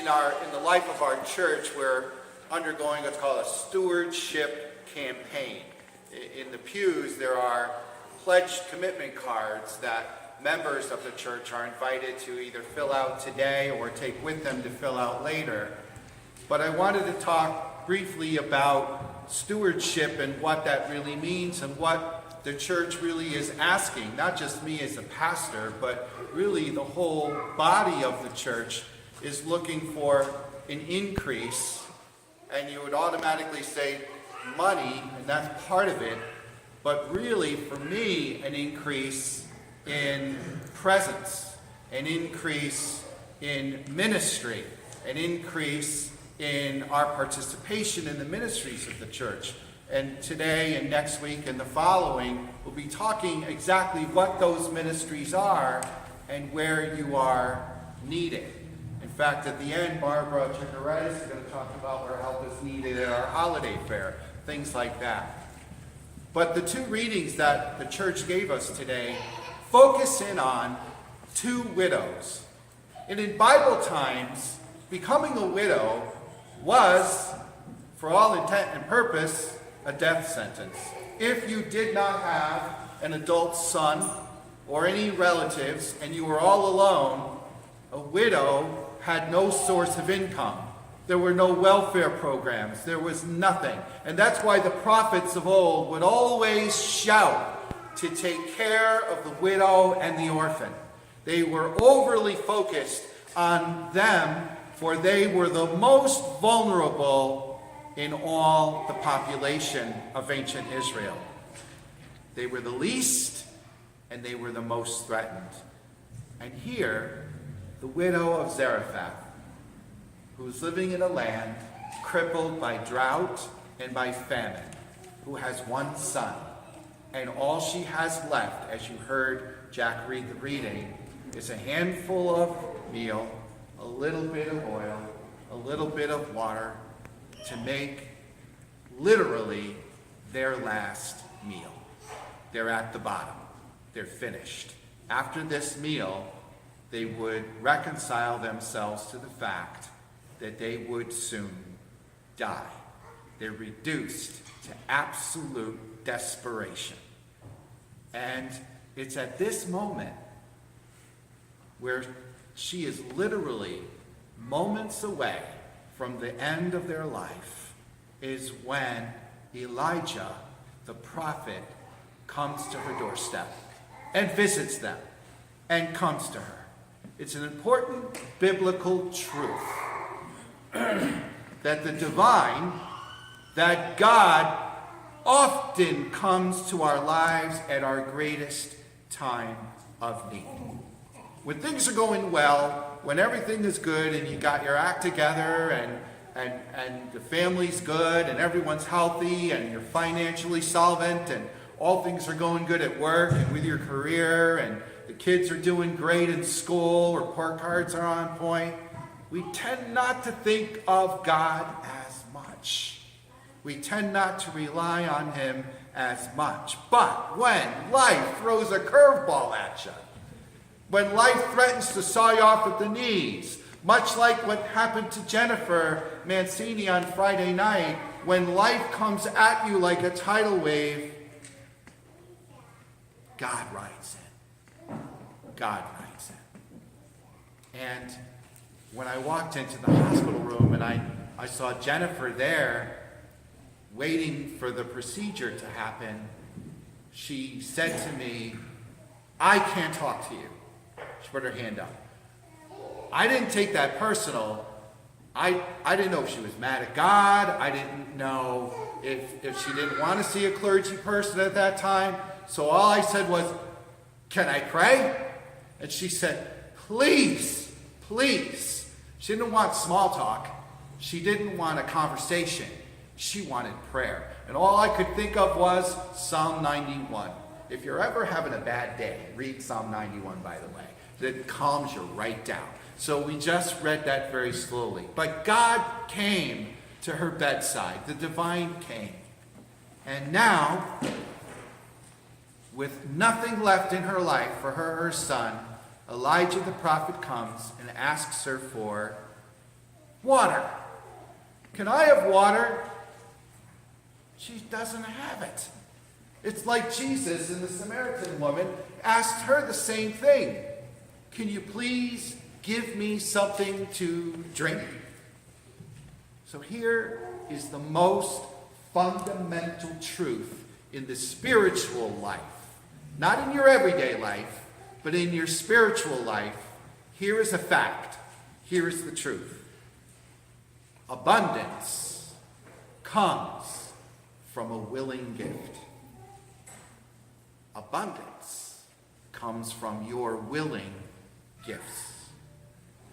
in the life of our church, we're undergoing what's called a stewardship campaign. In the pews, there are pledged commitment cards that members of the church are invited to either fill out today or take with them to fill out later. But I wanted to talk briefly about stewardship and what that really means and what the church really is asking, not just me as a pastor, but really the whole body of the church is looking for an increase. And you would automatically say money, and that's part of it, but really for me an increase in presence, an increase in ministry, an increase in our participation in the ministries of the church. And today and next week and the following, we'll be talking exactly what those ministries are and where you are needed. In fact, at the end, Barbara Chikaretis is going to talk about where help is needed at our holiday fair, things like that. But the two readings that the church gave us today focus in on two widows. And in Bible times, becoming a widow was, for all intent and purpose, a death sentence. If you did not have an adult son or any relatives and you were all alone, a widow had no source of income. There were no welfare programs. There was nothing. And that's why the prophets of old would always shout to take care of the widow and the orphan. They were overly focused on them, for they were the most vulnerable in all the population of ancient Israel. They were the least, and they were the most threatened. And here, the widow of Zarephath, who's living in a land crippled by drought and by famine, who has one son, and all she has left, as you heard Jack read the reading, is a handful of meal, a little bit of oil, a little bit of water, to make literally their last meal. They're at the bottom. They're finished. After this meal, they would reconcile themselves to the fact that they would soon die. They're reduced to absolute desperation. And it's at this moment where she is literally moments away from the end of their life, is when Elijah, the prophet, comes to her doorstep and visits them and comes to her. It's an important biblical truth that the divine, that God often comes to our lives at our greatest time of need. When things are going well, when everything is good and you got your act together and the family's good and everyone's healthy and you're financially solvent and all things are going good at work and with your career and the kids are doing great in school, report cards are on point, we tend not to think of God as much. We tend not to rely on him as much. But when life throws a curveball at you, when life threatens to saw you off at the knees, much like what happened to Jennifer Mancini on Friday night, when life comes at you like a tidal wave, God rides in. God rides in. And when I walked into the hospital room and I saw Jennifer there waiting for the procedure to happen, she said to me, "I can't talk to you." She put her hand up. I didn't take that personal. I didn't know if she was mad at God. I didn't know if she didn't want to see a clergy person at that time. So all I said was, "Can I pray?" And she said, "Please, please." She didn't want small talk. She didn't want a conversation. She wanted prayer. And all I could think of was Psalm 91. If you're ever having a bad day, read Psalm 91, by the way. That calms you right down. So we just read that very slowly. But God came to her bedside. The divine came. And now, with nothing left in her life for her son, Elijah the prophet comes and asks her for Water. Can I have water? She doesn't have it. It's like Jesus and the Samaritan woman asked her the same thing. Can you please give me something to drink? So here is the most fundamental truth in the spiritual life. Not in your everyday life, but in your spiritual life. Here is a fact. Here is the truth. Abundance comes from a willing gift. Abundance comes from your willing gifts.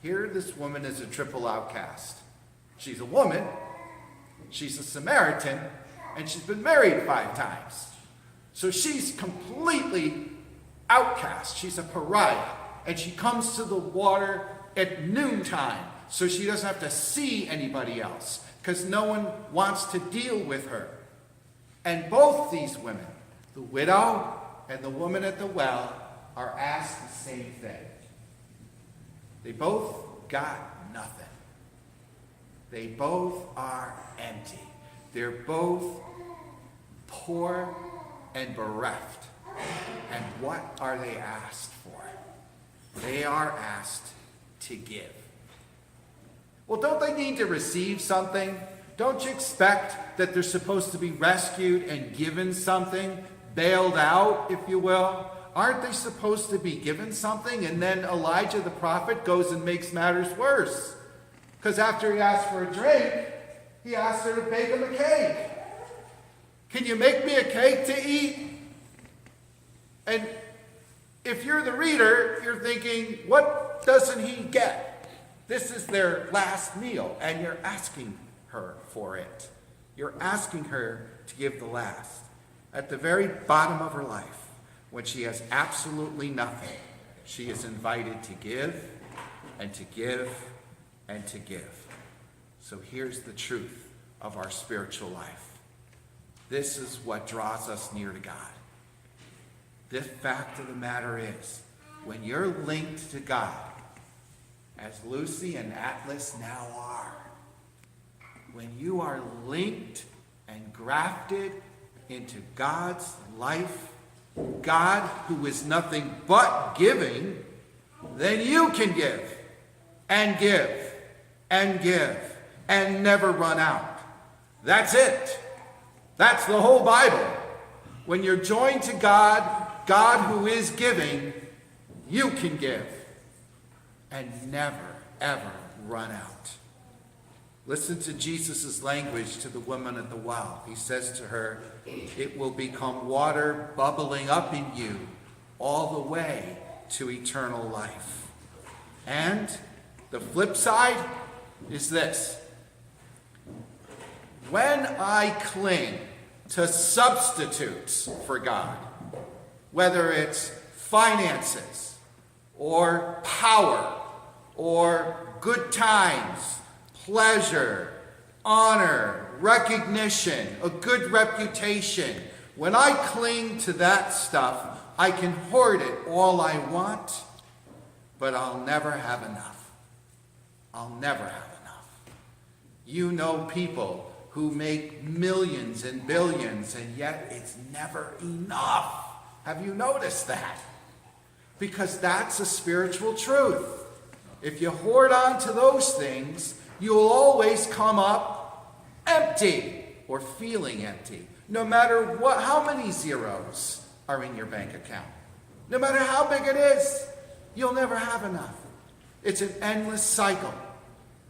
Here, this woman is a triple outcast. She's a woman, she's a Samaritan, and she's been married 5 times. So she's completely outcast. She's a pariah. And she comes to the water at noontime, so she doesn't have to see anybody else, because no one wants to deal with her. And both these women, the widow and the woman at the well, are asked the same thing. They both got nothing. They both are empty. They're both poor and bereft. And what are they asked for? They are asked to give. Well, don't they need to receive something? Don't you expect that they're supposed to be rescued and given something, bailed out, if you will? Aren't they supposed to be given something? And then Elijah the prophet goes and makes matters worse. Because after he asked for a drink, he asked her to bake him a cake. Can you make me a cake to eat? And if you're the reader, you're thinking, what doesn't he get? This is their last meal, and you're asking her for it. You're asking her to give the last. At the very bottom of her life, when she has absolutely nothing, she is invited to give and to give and to give. So here's the truth of our spiritual life. This is what draws us near to God. The fact of the matter is, when you're linked to God, as Lucy and Atlas now are, when you are linked and grafted into God's life, God who is nothing but giving, then you can give and give and give and never run out. That's it. That's the whole Bible. When you're joined to God, God who is giving, you can give and never, ever run out. Listen to Jesus' language to the woman at the well. He says to her, it will become water bubbling up in you all the way to eternal life. And the flip side is this. When I cling to substitutes for God, whether it's finances or power or good times, pleasure, honor, recognition, a good reputation, when I cling to that stuff, I can hoard it all I want, but I'll never have enough. I'll never have enough. You know people who make millions and billions, and yet it's never enough. Have you noticed that? Because that's a spiritual truth. If you hoard on to those things, you'll always come up empty or feeling empty, no matter how many zeros are in your bank account. No matter how big it is, you'll never have enough. It's an endless cycle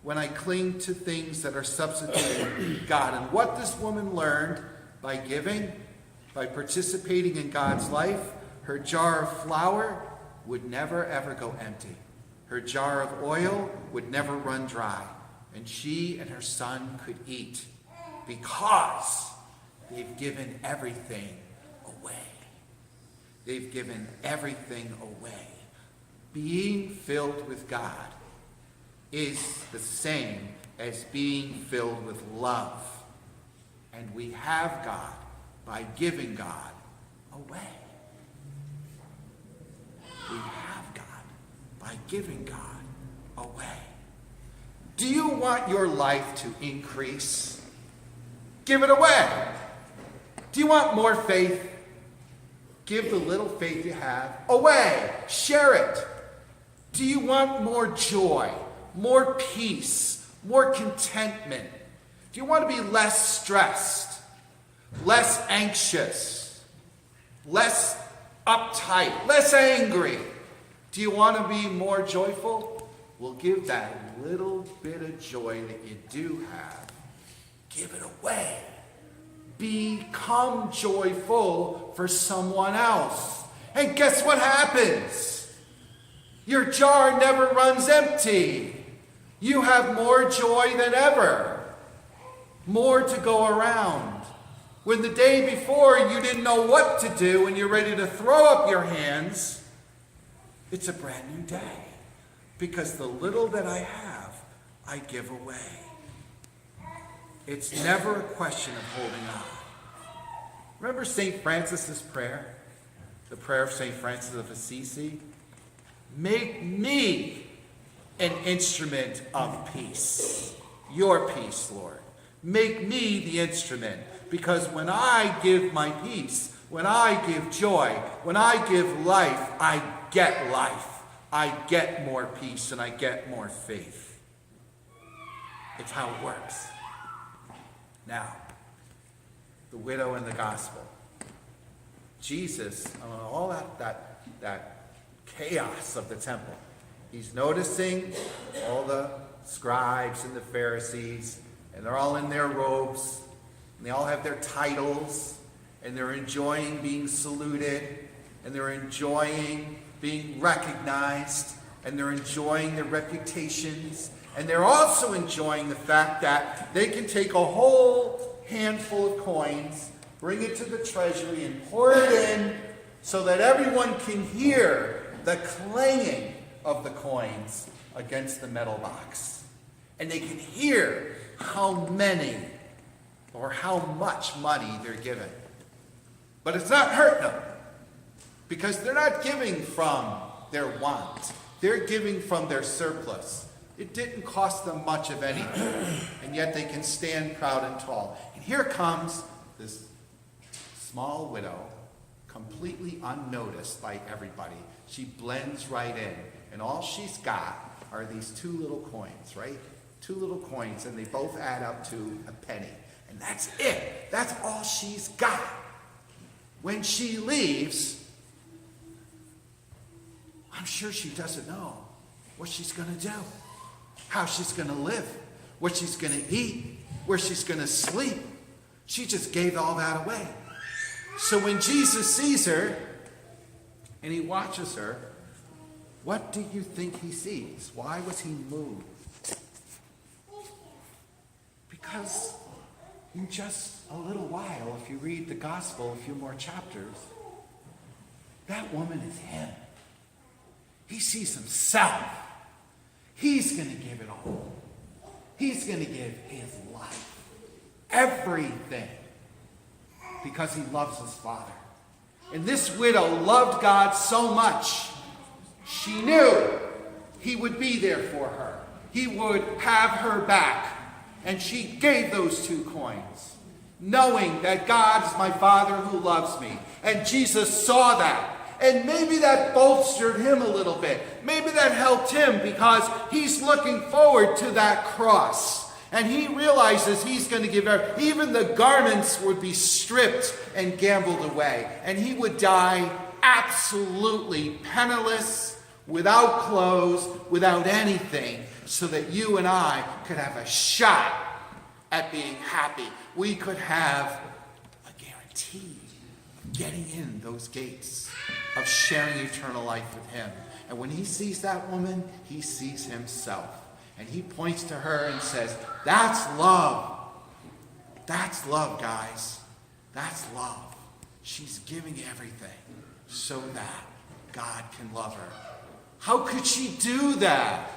when I cling to things that are substituting God. And what this woman learned by giving, by participating in God's life, her jar of flour would never ever go empty. Her jar of oil would never run dry. And she and her son could eat because they've given everything away. They've given everything away. Being filled with God is the same as being filled with love. And we have God by giving God away. We have God by giving God away. Do you want your life to increase? Give it away. Do you want more faith? Give the little faith you have away. Share it. Do you want more joy, more peace, more contentment? Do you want to be less stressed, less anxious, less uptight, less angry? Do you want to be more joyful? Well, give that little bit of joy that you do have. Give it away. Become joyful for someone else. And guess what happens? Your jar never runs empty. You have more joy than ever. More to go around. When the day before you didn't know what to do and you're ready to throw up your hands, it's a brand new day. Because the little that I have, I give away. It's never a question of holding on. Remember St. Francis's prayer? The prayer of St. Francis of Assisi? Make me an instrument of peace. Your peace, Lord. Make me the instrument. Because when I give my peace, when I give joy, when I give life, I get life. I get more peace and I get more faith. It's how it works. Now, the widow and the gospel. Jesus, all that chaos of the temple, he's noticing all the scribes and the Pharisees, and they're all in their robes, and they all have their titles, and they're enjoying being saluted, and they're enjoying being recognized, and they're enjoying their reputations, and they're also enjoying the fact that they can take a whole handful of coins, bring it to the treasury, and pour it in so that everyone can hear the clanging of the coins against the metal box. And they can hear how many or how much money they're given. But it's not hurting them, because they're not giving from their want. They're giving from their surplus. It didn't cost them much of anything, and yet they can stand proud and tall. And here comes this small widow, completely unnoticed by everybody. She blends right in, and all she's got are these two little coins, right? Two little coins, and they both add up to a penny. And that's it. That's all she's got. When she leaves, I'm sure she doesn't know what she's going to do, how she's going to live, what she's going to eat, where she's going to sleep. She just gave all that away. So when Jesus sees her and he watches her, what do you think he sees? Why was he moved? Because in just a little while, if you read the gospel, a few more chapters, that woman is him. He sees himself. He's going to give it all. He's going to give his life. Everything. Because he loves his Father. And this widow loved God so much, she knew he would be there for her. He would have her back. And she gave those 2 coins, knowing that God is my Father who loves me. And Jesus saw that. And maybe that bolstered him a little bit. Maybe that helped him because he's looking forward to that cross. And he realizes he's going to give everything. Even the garments would be stripped and gambled away. And he would die absolutely penniless, without clothes, without anything, so that you and I could have a shot at being happy. We could have a guarantee of getting in those gates, of sharing eternal life with him. And when he sees that woman, he sees himself. And he points to her and says, that's love. That's love, guys. That's love. She's giving everything so that God can love her. How could she do that?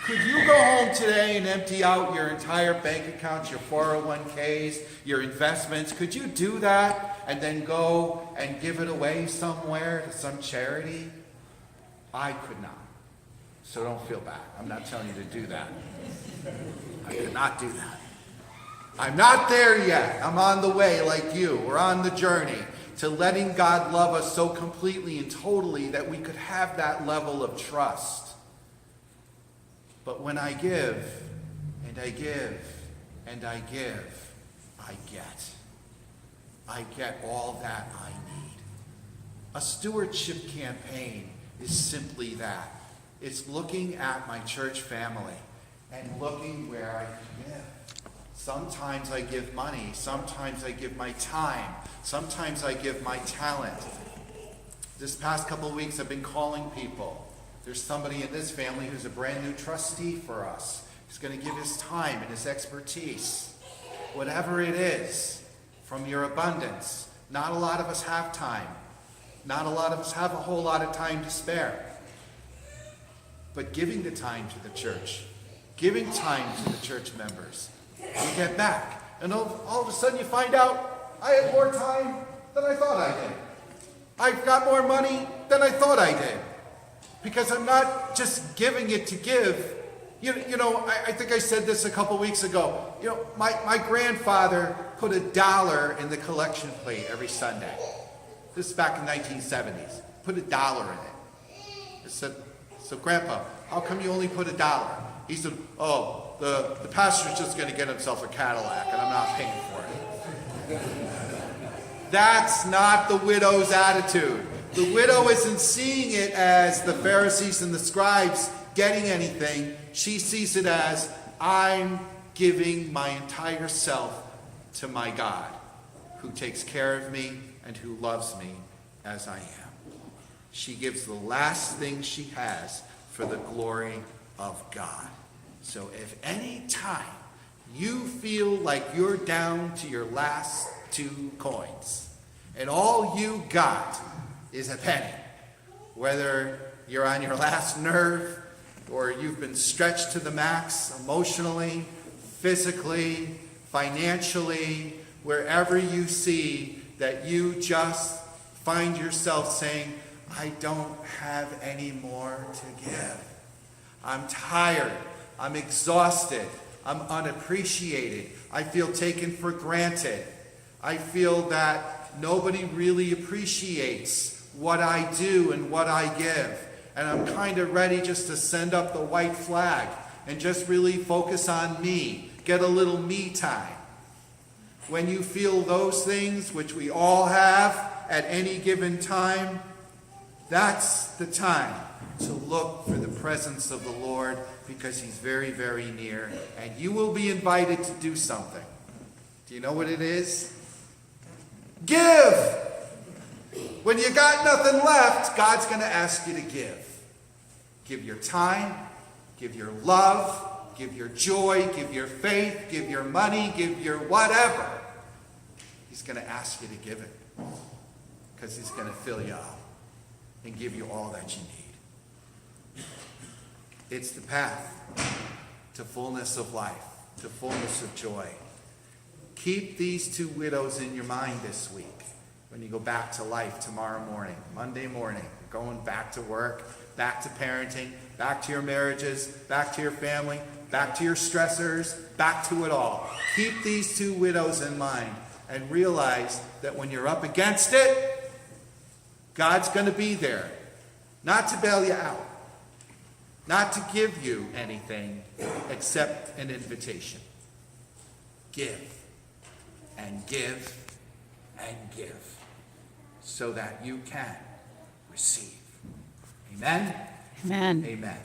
Could you go home today and empty out your entire bank accounts, your 401ks, your investments? Could you do that and then go and give it away somewhere to some charity? I could not. So don't feel bad. I'm not telling you to do that. I could not do that. I'm not there yet. I'm on the way like you. We're on the journey to letting God love us so completely and totally that we could have that level of trust. But when I give, and I give, and I give, I get. I get all that I need. A stewardship campaign is simply that. It's looking at my church family and looking where I can give. Sometimes I give money. Sometimes I give my time. Sometimes I give my talent. This past couple of weeks I've been calling people. There's somebody in this family who's a brand new trustee for us. He's going to give his time and his expertise. Whatever it is, from your abundance. Not a lot of us have time. Not a lot of us have a whole lot of time to spare. But giving the time to the church, giving time to the church members, you get back. And all of a sudden you find out, I had more time than I thought I did. I've got more money than I thought I did. Because I'm not just giving it to give. You know, I think I said this a couple weeks ago. You know, my grandfather put $1 in the collection plate every Sunday. This is back in the 1970s. Put $1 in it. I said, so Grandpa, how come you only put $1? He said, oh, the pastor's just going to get himself a Cadillac and I'm not paying for it. That's not the widow's attitude. The widow isn't seeing it as the Pharisees and the scribes getting anything. She sees it as, I'm giving my entire self to my God, who takes care of me and who loves me as I am. She gives the last thing she has for the glory of God. So if any time you feel like you're down to your last 2 coins, and all you got is a penny, whether you're on your last nerve or you've been stretched to the max emotionally, physically, financially, wherever you see that you just find yourself saying, I don't have any more to give. I'm tired. I'm exhausted. I'm unappreciated. I feel taken for granted. I feel that nobody really appreciates what I do and what I give. And I'm kind of ready just to send up the white flag and just really focus on me. Get a little me time. When you feel those things, which we all have at any given time, that's the time to look for the presence of the Lord, because he's very, very near. And you will be invited to do something. Do you know what it is? Give! When you got nothing left, God's going to ask you to give. Give your time, give your love, give your joy, give your faith, give your money, give your whatever. He's going to ask you to give it, because he's going to fill you up and give you all that you need. It's the path to fullness of life, to fullness of joy. Keep these 2 widows in your mind this week when you go back to life tomorrow morning, Monday morning, going back to work, back to parenting, back to your marriages, back to your family, back to your stressors, back to it all. Keep these 2 widows in mind and realize that when you're up against it, God's going to be there, not to bail you out, not to give you anything except an invitation. Give and give and give so that you can receive. Amen? Amen. Amen.